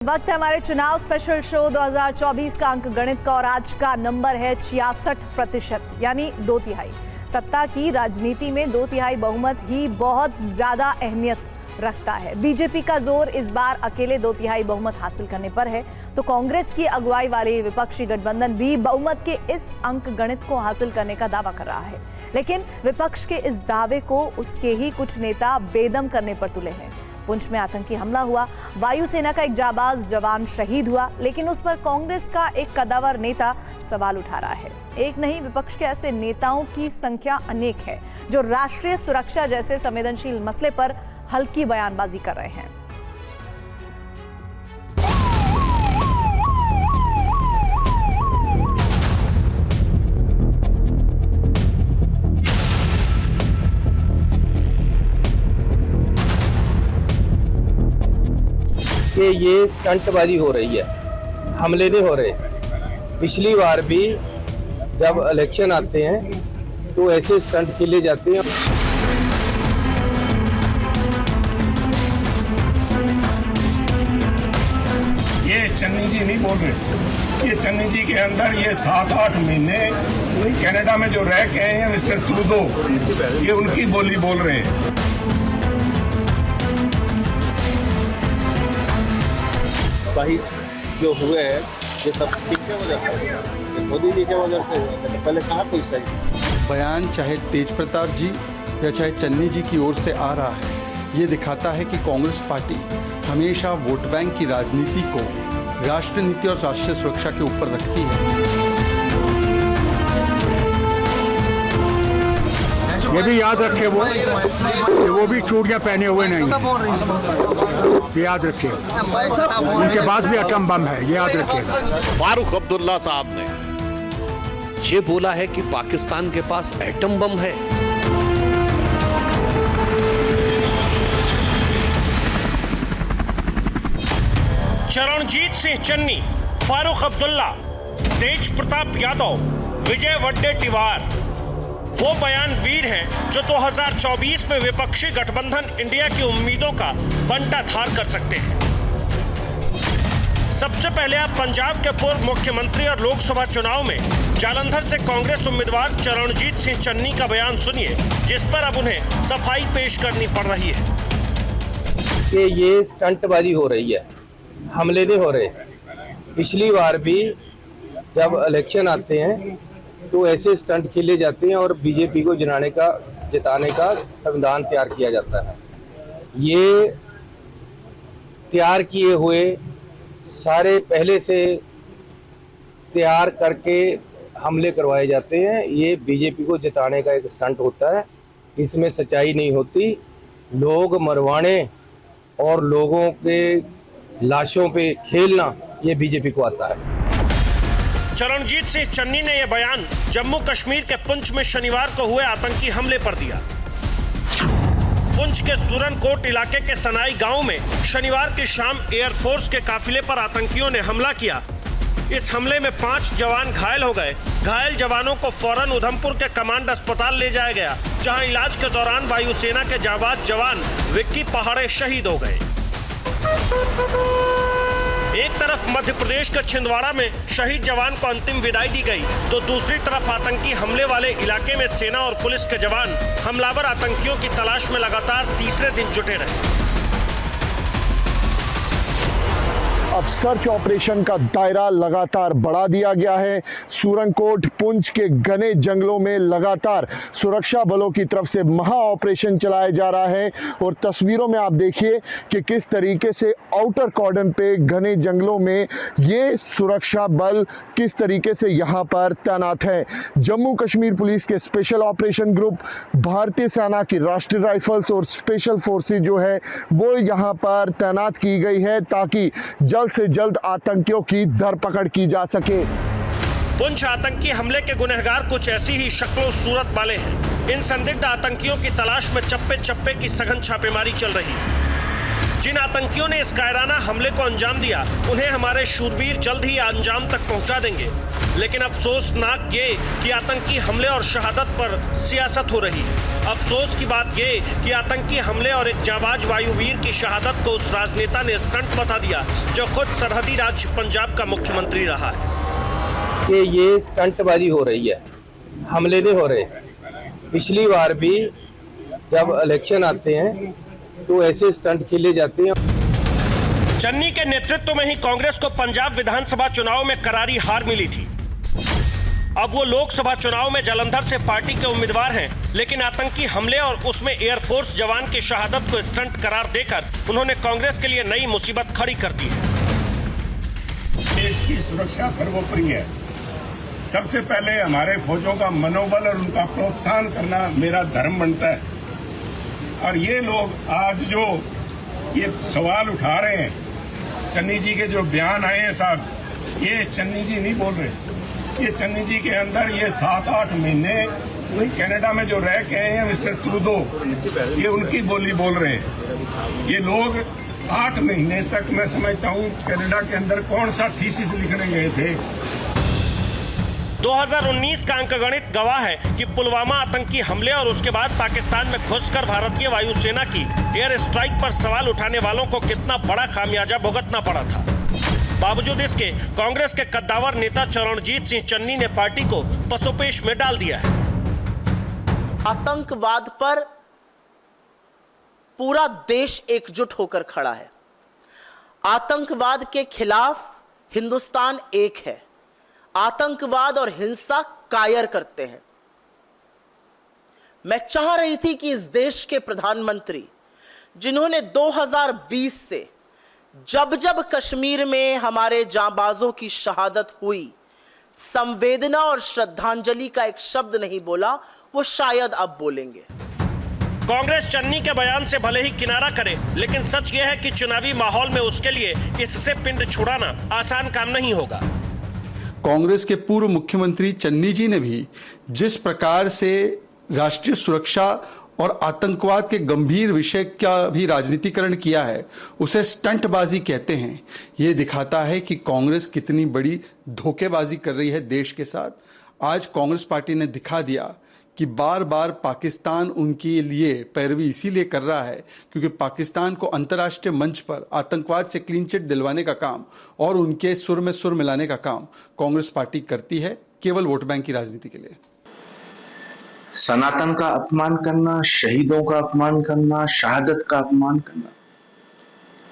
वक्त है हमारे चुनाव स्पेशल शो 2024 का अंक गणित का और आज का नंबर है 66%, यानी 2/3। सत्ता की राजनीति में 2/3 बहुमत ही बहुत ज्यादा अहमियत रखता है। बीजेपी का जोर इस बार अकेले 2/3 बहुमत हासिल करने पर है, तो कांग्रेस की अगुवाई वाली विपक्षी गठबंधन भी बहुमत के इस अंक गणित को हासिल करने का दावा कर रहा है। लेकिन विपक्ष के इस दावे को उसके ही कुछ नेता बेदम करने पर तुले हैं। पुंछ में आतंकी हमला हुआ, वायुसेना का एक जाबाज जवान शहीद हुआ, लेकिन उस पर कांग्रेस का एक कदावर नेता सवाल उठा रहा है। एक नहीं, विपक्ष के ऐसे नेताओं की संख्या अनेक है जो राष्ट्रीय सुरक्षा जैसे संवेदनशील मसले पर हल्की बयानबाजी कर रहे हैं। कि ये स्टंटबाजी हो रही है, हमले नहीं हो रहे। पिछली बार भी जब इलेक्शन आते हैं तो ऐसे स्टंट खेले जाते हैं। ये चन्नी जी नहीं बोल रहे, ये चन्नी जी के अंदर ये 7-8 महीने कनाडा में जो रह के हैं मिस्टर ट्रूडो, ये उनकी बोली बोल रहे हैं। जो हुए हैं ये सब किसके वजह से, मोदी जी के वजह से हुए थे। पहले कहा कोई सही बयान चाहे तेज प्रताप जी या चाहे चन्नी जी की ओर से आ रहा है, ये दिखाता है कि कांग्रेस पार्टी हमेशा वोट बैंक की राजनीति को राष्ट्र नीति और राष्ट्रीय सुरक्षा के ऊपर रखती है। ये भी याद रखे वो भी चूड़ियां पहने हुए नहीं, ये याद रखिए। उनके पास भी एटम बम है, ये याद रखिएगा। फारूक अब्दुल्ला साहब ने ये बोला है कि पाकिस्तान के पास एटम बम है। चरणजीत सिंह चन्नी, फारूक अब्दुल्ला, तेज प्रताप यादव, विजय वडेट्टीवार वो बयानवीर हैं जो 2024 में विपक्षी गठबंधन इंडिया की उम्मीदों का बंटाधार कर सकते हैं। सबसे पहले आप पंजाब के पूर्व मुख्यमंत्री और लोकसभा चुनाव में जालंधर से कांग्रेस उम्मीदवार चरणजीत सिंह चन्नी का बयान सुनिए, जिस पर अब उन्हें सफाई पेश करनी पड़ रही है कि ये स्टंटबाजी हो रही है, हमले नहीं हो रहे। पिछली बार भी जब इलेक्शन आते हैं तो ऐसे स्टंट खेले जाते हैं और बीजेपी को जिताने का संविधान तैयार किया जाता है। ये तैयार किए हुए सारे पहले से तैयार करके हमले करवाए जाते हैं। ये बीजेपी को जिताने का एक स्टंट होता है, इसमें सच्चाई नहीं होती। लोग मरवाने और लोगों के लाशों पे खेलना, ये बीजेपी को आता है। चरणजीत सिंह चन्नी ने यह बयान जम्मू कश्मीर के पुंछ में शनिवार को हुए आतंकी हमले पर दिया। पुंछ के सूरनकोट इलाके के सनाई गांव में शनिवार की शाम एयरफोर्स के काफिले पर आतंकियों ने हमला किया। इस हमले में 5 जवान घायल हो गए। घायल जवानों को फौरन उधमपुर के कमांड अस्पताल ले जाया गया, जहां इलाज के दौरान वायुसेना के जाबाज जवान विक्की पहाड़े शहीद हो गए। एक तरफ मध्य प्रदेश के छिंदवाड़ा में शहीद जवान को अंतिम विदाई दी गई, तो दूसरी तरफ आतंकी हमले वाले इलाके में सेना और पुलिस के जवान हमलावर आतंकियों की तलाश में लगातार तीसरे दिन जुटे रहे। अब सर्च ऑपरेशन का दायरा लगातार बढ़ा दिया गया है। सूरनकोट पुंछ के घने जंगलों में लगातार सुरक्षा बलों की तरफ से महा ऑपरेशन चलाया जा रहा है और तस्वीरों में आप देखिए कि किस तरीके से आउटर कॉर्डन पे घने जंगलों में ये सुरक्षा बल किस तरीके से यहाँ पर तैनात है। जम्मू कश्मीर पुलिस के स्पेशल ऑपरेशन ग्रुप, भारतीय सेना की राष्ट्रीय राइफल्स और स्पेशल फोर्सेज जो है वो यहाँ पर तैनात की गई है, ताकि जल्द से जल्द आतंकियों की धरपकड़ की जा सके। पुंछ आतंकी हमले के गुनहगार कुछ ऐसी ही शक्लों सूरत वाले हैं। इन संदिग्ध आतंकियों की तलाश में चप्पे चप्पे की सघन छापेमारी चल रही है। जिन आतंकियों ने इस कायराना हमले को अंजाम दिया, उन्हें हमारे शूरवीर जल्द ही अंजाम तक पहुंचा देंगे। लेकिन अफसोसनाक ये कि आतंकी हमले और शहादत पर सियासत हो रही है। अफसोस की बात ये कि आतंकी हमले और एक जाबाज वायुवीर की शहादत को उस राजनेता ने स्टंट बता दिया जो खुद सरहदी राज्य पंजाब का मुख्यमंत्री रहा है। कि ये स्टंटबाजी हो रही है, हमले नहीं हो रहे। पिछली बार भी जब इलेक्शन आते हैं तो ऐसे स्टंट खेले जाते हैं। चन्नी के नेतृत्व में ही कांग्रेस को पंजाब विधानसभा चुनाव में करारी हार मिली थी। अब वो लोकसभा चुनाव में जालंधर से पार्टी के उम्मीदवार हैं, लेकिन आतंकी हमले और उसमें एयरफोर्स जवान की शहादत को स्टंट करार देकर उन्होंने कांग्रेस के लिए नई मुसीबत खड़ी कर दी है। देश की सुरक्षा सर्वोपरि है। सबसे पहले हमारे फौजों का मनोबल और उनका प्रोत्साहन करना मेरा धर्म बनता है। और ये लोग आज जो ये सवाल उठा रहे हैं, चन्नी जी के जो बयान आए हैं साहब, ये चन्नी जी नहीं बोल रहे। ये चन्नी जी के अंदर ये 7-8 महीने कनाडा में जो रह के आए हैं मिस्टर ट्रूडो, ये उनकी बोली बोल रहे हैं। ये लोग 8 महीने तक मैं समझता हूँ कनाडा के अंदर कौन सा थीसिस लिखने गए थे। 2019 का अंकगणित गवाह है कि पुलवामा आतंकी हमले और उसके बाद पाकिस्तान में घुसकर भारतीय वायुसेना की एयर स्ट्राइक पर सवाल उठाने वालों को कितना बड़ा खामियाजा भुगतना पड़ा था। बावजूद इसके कांग्रेस के कद्दावर नेता चरणजीत सिंह चन्नी ने पार्टी को पसोपेश में डाल दिया है। आतंकवाद पर पूरा देश एकजुट होकर खड़ा है। आतंकवाद के खिलाफ हिंदुस्तान एक है। आतंकवाद और हिंसा कायर करते हैं। मैं चाह रही थी कि इस देश के प्रधानमंत्री, जिन्होंने 2020 से जब जब कश्मीर में हमारे जांबाजों की शहादत हुई, संवेदना और श्रद्धांजलि का एक शब्द नहीं बोला, वो शायद अब बोलेंगे। कांग्रेस चन्नी के बयान से भले ही किनारा करे, लेकिन सच यह है कि चुनावी माहौल में उसके लिए इससे पिंड छुड़ाना आसान काम नहीं होगा। कांग्रेस के पूर्व मुख्यमंत्री चन्नी जी ने भी जिस प्रकार से राष्ट्रीय सुरक्षा और आतंकवाद के गंभीर विषय का भी राजनीतिकरण किया है, उसे स्टंटबाजी कहते हैं। ये दिखाता है कि कांग्रेस कितनी बड़ी धोखेबाजी कर रही है देश के साथ। आज कांग्रेस पार्टी ने दिखा दिया कि बार बार पाकिस्तान उनके लिए पैरवी इसीलिए कर रहा है क्योंकि पाकिस्तान को अंतर्राष्ट्रीय मंच पर आतंकवाद से क्लीन चिट दिलवाने का काम और उनके सुर में सुर मिलाने का काम कांग्रेस पार्टी करती है, केवल वोट बैंक की राजनीति के लिए। सनातन का अपमान करना, शहीदों का अपमान करना, शहादत का अपमान करना,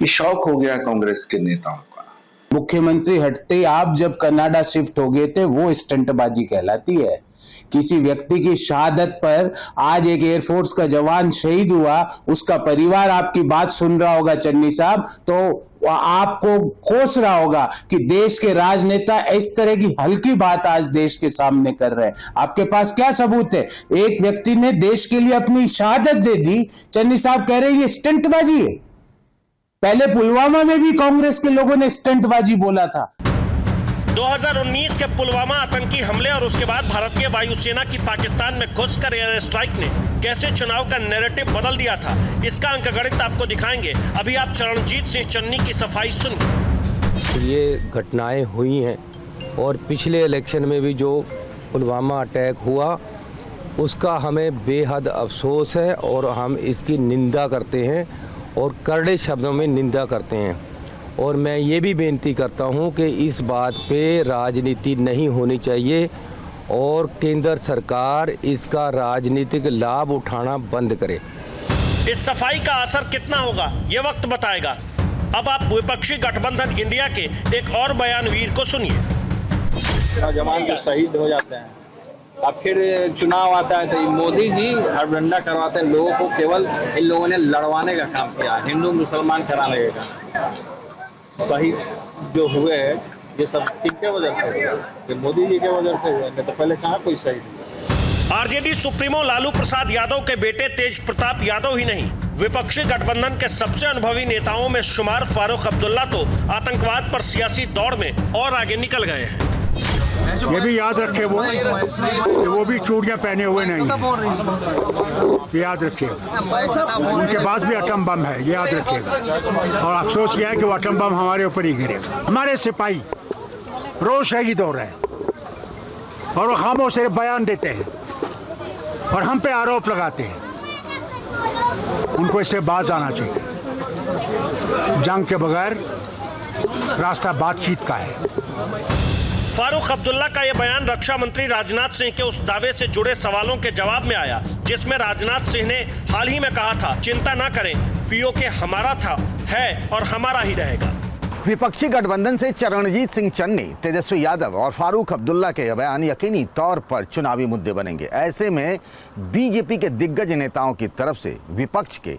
ये शौक हो गया कांग्रेस के नेताओं का। मुख्यमंत्री हटते आप जब कनाडा शिफ्ट हो गए थे, वो स्टंटबाजी कहलाती है। किसी व्यक्ति की शहादत पर आज एक एयरफोर्स का जवान शहीद हुआ, उसका परिवार आपकी बात सुन रहा होगा चन्नी साहब, तो आपको कोस रहा होगा कि देश के राजनेता इस तरह की हल्की बात आज देश के सामने कर रहे हैं। आपके पास क्या सबूत है? एक व्यक्ति ने देश के लिए अपनी शहादत दे दी, चन्नी साहब कह रहे हैं ये स्टंटबाजी है। पहले पुलवामा में भी कांग्रेस के लोगों ने स्टंटबाजी बोला था। 2019 के पुलवामा आतंकी हमले और उसके बाद भारतीय वायुसेना की पाकिस्तान में घुसकर एयर स्ट्राइक ने कैसे चुनाव का नैरेटिव बदल दिया था, इसका अंकगणित आपको दिखाएंगे। अभी आप चरणजीत सिंह चन्नी की सफाई सुनिए। ये घटनाएं हुई हैं और पिछले इलेक्शन में भी जो पुलवामा अटैक हुआ उसका हमें बेहद अफसोस है और हम इसकी निंदा करते हैं और कड़े शब्दों में निंदा करते हैं। और मैं ये भी बेनती करता हूं कि इस बात पे राजनीति नहीं होनी चाहिए और केंद्र सरकार इसका राजनीतिक लाभ उठाना बंद करे। इस सफाई का असर कितना होगा ये वक्त बताएगा। अब आप विपक्षी गठबंधन इंडिया के एक और बयानवीर को सुनिए। जवान जो शहीद हो जाते हैं, अब फिर चुनाव आता है तो मोदी जी हड़बंडा करवाते हैं लोगों को। केवल इन लोगों ने लड़वाने का काम किया, हिंदू मुसलमान कराने का काम। शहीद जो हुए ये सब किनके वजह से हुए? ये मोदी जी के वजह से हुए, नहीं तो पहले कहाँ कोई शहीद हुआ। आरजेडी सुप्रीमो लालू प्रसाद यादव के बेटे तेज प्रताप यादव ही नहीं, विपक्षी गठबंधन के सबसे अनुभवी नेताओं में शुमार फारूक अब्दुल्ला तो आतंकवाद पर सियासी दौड़ में और आगे निकल गए हैं। ये भी याद रखे वो कि वो भी चूड़ियां पहने हुए नहीं हैं। ये याद रखिएगा, उनके पास भी एटम बम है, ये याद रखिएगा। और अफसोस यह है कि वो एटम बम हमारे ऊपर ही गिरेगा। हमारे सिपाही रोज शहीद हो रहे हैं और वो खामोश से बयान देते हैं और हम पे आरोप लगाते हैं। उनको इससे बाज आना चाहिए। जंग के बगैर रास्ता बातचीत का है। फारूक अब्दुल्ला का यह बयान रक्षा मंत्री राजनाथ सिंह के उस दावे से जुड़े सवालों के जवाब में आया जिसमें राजनाथ सिंह ने हाल ही में कहा था, चिंता ना करें, पीओके हमारा था, है और हमारा ही रहेगा। विपक्षी गठबंधन से चरणजीत सिंह चन्नी, तेजस्वी यादव और फारूक अब्दुल्ला के बयान यकीनी तौर पर चुनावी मुद्दे बनेंगे। ऐसे में बीजेपी के दिग्गज नेताओं की तरफ से विपक्ष के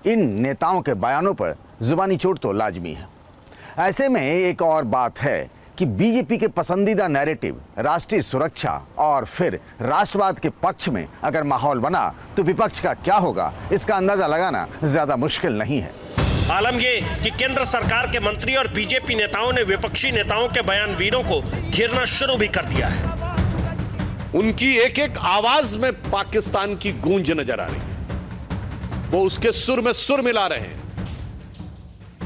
इन नेताओं के बयानों पर जुबानी चोट तो लाजमी है। ऐसे में एक और बात है कि बीजेपी के पसंदीदा नैरेटिव राष्ट्रीय सुरक्षा और फिर राष्ट्रवाद के पक्ष में अगर माहौल बना तो विपक्ष का क्या होगा, इसका अंदाजा लगाना ज्यादा मुश्किल नहीं है। आलम ये कि केंद्र सरकार के मंत्री और बीजेपी नेताओं ने विपक्षी नेताओं के बयानवीरों को घेरना शुरू भी कर दिया है। उनकी एक एक आवाज में पाकिस्तान की गूंज नजर आ रही है। वो उसके सुर में सुर मिला रहे हैं।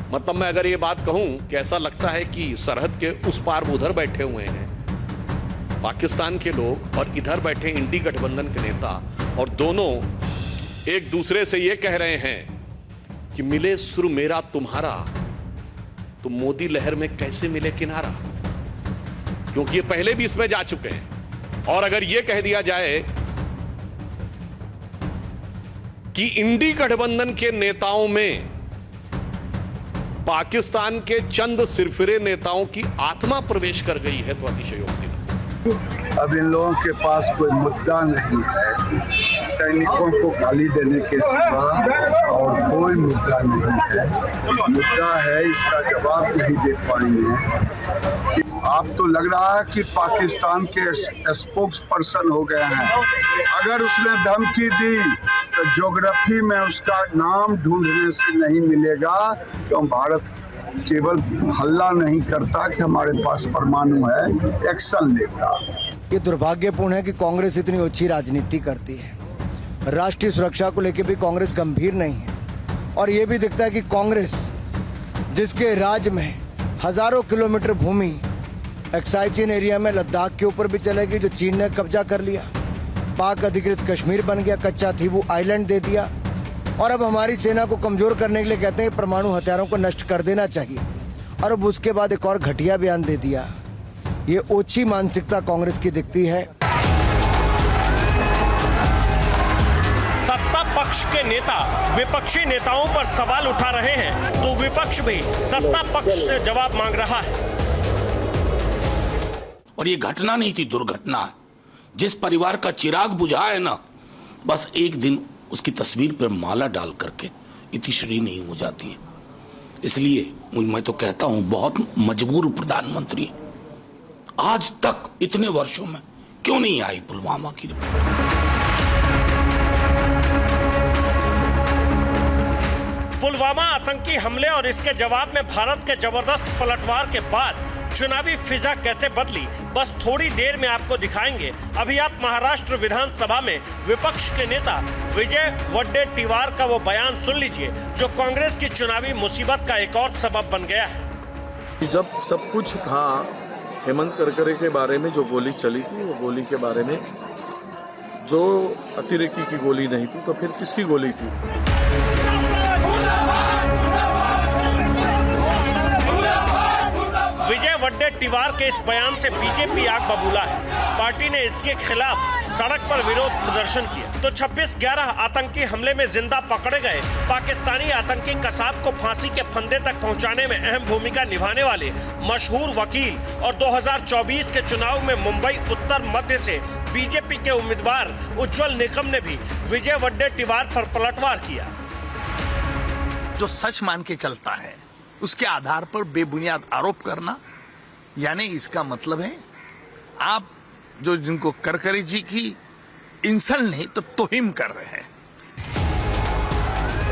मतलब मैं अगर ये बात कहूं कि ऐसा लगता है कि सरहद के उस पार उधर बैठे हुए हैं पाकिस्तान के लोग और इधर बैठे इंडी गठबंधन के नेता, और दोनों एक दूसरे से ये कह रहे हैं कि मिले सुर मेरा तुम्हारा तो मोदी लहर में कैसे मिले किनारा, क्योंकि ये पहले भी इसमें जा चुके हैं। और अगर ये कह दिया जाए कि इंडी गठबंधन के नेताओं में पाकिस्तान के चंद सिरफिरे नेताओं की आत्मा प्रवेश कर गई है तो अतिशयोक्ति नहीं। अब इन लोगों के पास कोई मुद्दा नहीं है, सैनिकों को गाली देने के सिवा और कोई मुद्दा नहीं है। मुद्दा है, इसका जवाब नहीं दे पाएंगे। आप तो लग रहा है कि पाकिस्तान के स्पोक्स पर्सन हो गए हैं। अगर उसने धमकी दी तो ज्योग्राफी में उसका नाम ढूंढने से नहीं मिलेगा। तो भारत केवल हल्ला नहीं करता कि हमारे पास परमाणु है, एक्शन लेता। ये दुर्भाग्यपूर्ण है कि कांग्रेस इतनी अच्छी राजनीति करती है। राष्ट्रीय सुरक्षा को लेकर भी कांग्रेस गंभीर नहीं है। और ये भी दिखता है कि कांग्रेस जिसके राज्य में हजारों किलोमीटर भूमि एक्साइचिन एरिया में लद्दाख के ऊपर भी चलेगी, जो चीन ने कब्जा कर लिया, पाक अधिकृत कश्मीर बन गया, कच्चा थीबू आइलैंड दे दिया। और अब हमारी सेना को कमजोर करने के लिए कहते हैं परमाणु हथियारों को नष्ट कर देना चाहिए। और अब उसके बाद एक और घटिया बयान दे दिया। ये ओछी मानसिकता कांग्रेस की दिखती है। सत्ता पक्ष के नेता विपक्षी नेताओं पर सवाल उठा रहे हैं तो विपक्ष भी सत्ता पक्ष से जवाब मांग रहा है। और ये घटना नहीं थी, दुर्घटना है। जिस परिवार का चिराग बुझा है ना, बस एक दिन उसकी तस्वीर पर माला डाल करके इतिश्री नहीं हो जाती है। इसलिए मैं तो कहता हूं बहुत मजबूर प्रधानमंत्री आज तक इतने वर्षों में क्यों नहीं आई पुलवामा की रिपोर्ट। पुलवामा आतंकी हमले और इसके जवाब में भारत के जबरदस्त पलटवार के बाद चुनावी फिजा कैसे बदली, बस थोड़ी देर में आपको दिखाएंगे। अभी आप महाराष्ट्र विधानसभा में विपक्ष के नेता विजय वडेट्टीवार का वो बयान सुन लीजिए जो कांग्रेस की चुनावी मुसीबत का एक और सबब बन गया है। जब सब कुछ था, हेमंत करकरे के बारे में जो गोली चली थी, वो गोली के बारे में जो अतिरेकी की गोली नहीं थी तो फिर किसकी गोली थी? विजय वडेट्टीवार के इस बयान से बीजेपी आग बबूला है। पार्टी ने इसके खिलाफ सड़क पर विरोध प्रदर्शन किया तो 26/11 आतंकी हमले में जिंदा पकड़े गए पाकिस्तानी आतंकी कसाब को फांसी के फंदे तक पहुंचाने में अहम भूमिका निभाने वाले मशहूर वकील और 2024 के चुनाव में मुंबई उत्तर मध्य से बीजेपी के उम्मीदवार उज्जवल निकम ने भी विजय वडेट्टीवार पर पलटवार किया। जो सच मान के चलता है उसके आधार पर बेबुनियाद आरोप करना, यानी इसका मतलब है आप जो जिनको करकरे जी की इंसल्ट नहीं तो तोहिम कर रहे हैं।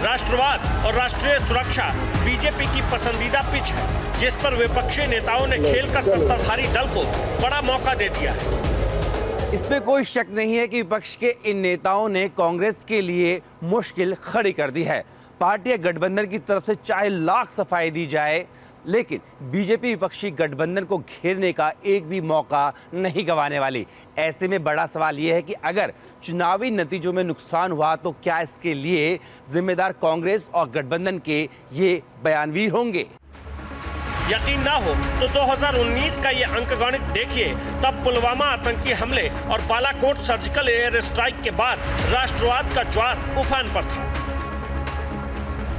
राष्ट्रवाद और राष्ट्रीय सुरक्षा बीजेपी की पसंदीदा पिच है, जिस पर विपक्षी नेताओं ने खेलकर सत्ताधारी दल को बड़ा मौका दे दिया है। इसमें कोई शक नहीं है कि विपक्ष के इन नेताओं ने कांग्रेस के लिए मुश्किल खड़ी कर दी है। पार्टी गठबंधन की तरफ से चाहे लाख सफाई दी जाए, लेकिन बीजेपी विपक्षी गठबंधन को घेरने का एक भी मौका नहीं गंवाने वाली। ऐसे में बड़ा सवाल यह है कि अगर चुनावी नतीजों में नुकसान हुआ तो क्या इसके लिए जिम्मेदार कांग्रेस और गठबंधन के ये बयानवीर होंगे? यकीन ना हो तो 2019 का ये अंकगणित देखिए। तब पुलवामा आतंकी हमले और बालाकोट सर्जिकल एयर स्ट्राइक के बाद राष्ट्रवाद का ज्वार उफान पर था।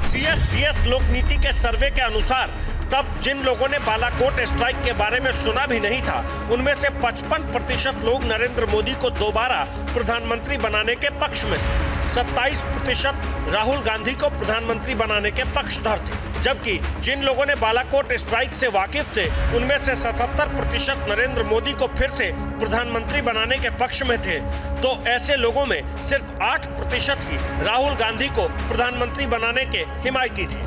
CSDS लोकनीति के सर्वे के अनुसार तब जिन लोगों ने बालाकोट स्ट्राइक के बारे में सुना भी नहीं था, उनमें से 55% लोग नरेंद्र मोदी को दोबारा प्रधानमंत्री बनाने के पक्ष में थे। 27% राहुल गांधी को प्रधानमंत्री बनाने के पक्षधर थे, जबकि जिन लोगों ने बालाकोट स्ट्राइक से वाकिफ थे, उनमें से 77% नरेंद्र मोदी को फिर से प्रधानमंत्री बनाने के पक्ष में थे। तो ऐसे लोगों में सिर्फ 8% ही राहुल गांधी को प्रधानमंत्री बनाने के हिमायती थे।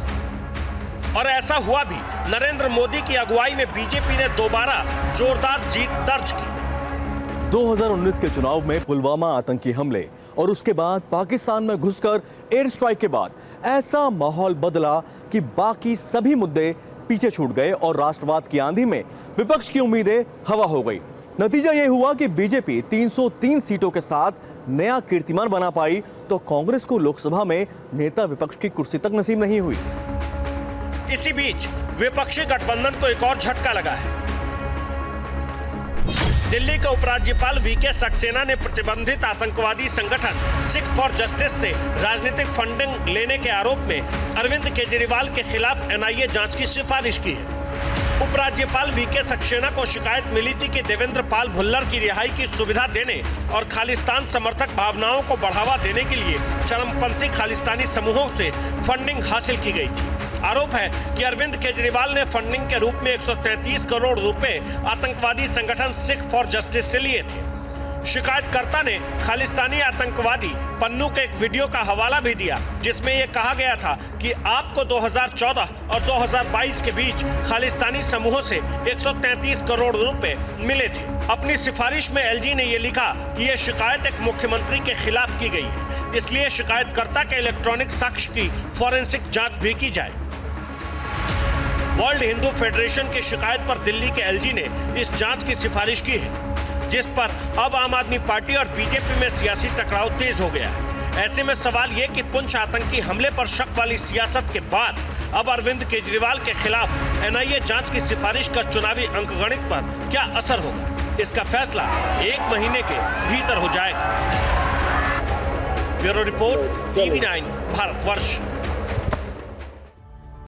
और ऐसा हुआ भी। नरेंद्र मोदी की अगुवाई में बीजेपी ने दोबारा जोरदार जीत दर्ज की। 2019 के चुनाव में पुलवामा आतंकी हमले और उसके बाद पाकिस्तान में घुसकर एयर स्ट्राइक के बाद ऐसा माहौल बदला कि बाकी सभी मुद्दे पीछे छूट गए और राष्ट्रवाद की आंधी में विपक्ष की उम्मीदें हवा हो गई। नतीजा यह हुआ कि बीजेपी 303 सीटों के साथ नया कीर्तिमान बना पाई, तो कांग्रेस को लोकसभा में नेता विपक्ष की कुर्सी तक नसीब नहीं हुई। इसी बीच विपक्षी गठबंधन को एक और झटका लगा है। दिल्ली के उपराज्यपाल वीके सक्सेना ने प्रतिबंधित आतंकवादी संगठन सिख फॉर जस्टिस से राजनीतिक फंडिंग लेने के आरोप में अरविंद केजरीवाल के खिलाफ एनआईए जांच की सिफारिश की है। उपराज्यपाल वीके सक्सेना को शिकायत मिली थी कि देवेंद्र पाल भुल्लर की रिहाई की सुविधा देने और खालिस्तान समर्थक भावनाओं को बढ़ावा देने के लिए चरमपंथी खालिस्तानी समूहों से फंडिंग हासिल की गई थी। आरोप है कि अरविंद केजरीवाल ने फंडिंग के रूप में 133 करोड़ रुपए आतंकवादी संगठन सिख फॉर जस्टिस से लिए थे। शिकायतकर्ता ने खालिस्तानी आतंकवादी पन्नू के एक वीडियो का हवाला भी दिया, जिसमें यह कहा गया था कि आपको 2014 और 2022 के बीच खालिस्तानी समूहों से 133 करोड़ रुपए मिले थे। अपनी सिफारिश में एलजी ने यह लिखा कि यह शिकायत एक मुख्यमंत्री के खिलाफ की गई है, इसलिए शिकायतकर्ता के इलेक्ट्रॉनिक साक्ष्य की फॉरेंसिक जांच भी की जाए। वर्ल्ड हिंदू फेडरेशन की शिकायत पर दिल्ली के एलजी ने इस जांच की सिफारिश की है, जिस पर अब आम आदमी पार्टी और बीजेपी में सियासी टकराव तेज हो गया है। ऐसे में सवाल ये कि पुंछ आतंकी हमले पर शक वाली सियासत के बाद अब अरविंद केजरीवाल के खिलाफ एनआईए जांच की सिफारिश का चुनावी अंकगणित पर क्या असर होगा, इसका फैसला 1 महीने के भीतर हो जाएगा। Bureau report, TV9 Bharatvarsh.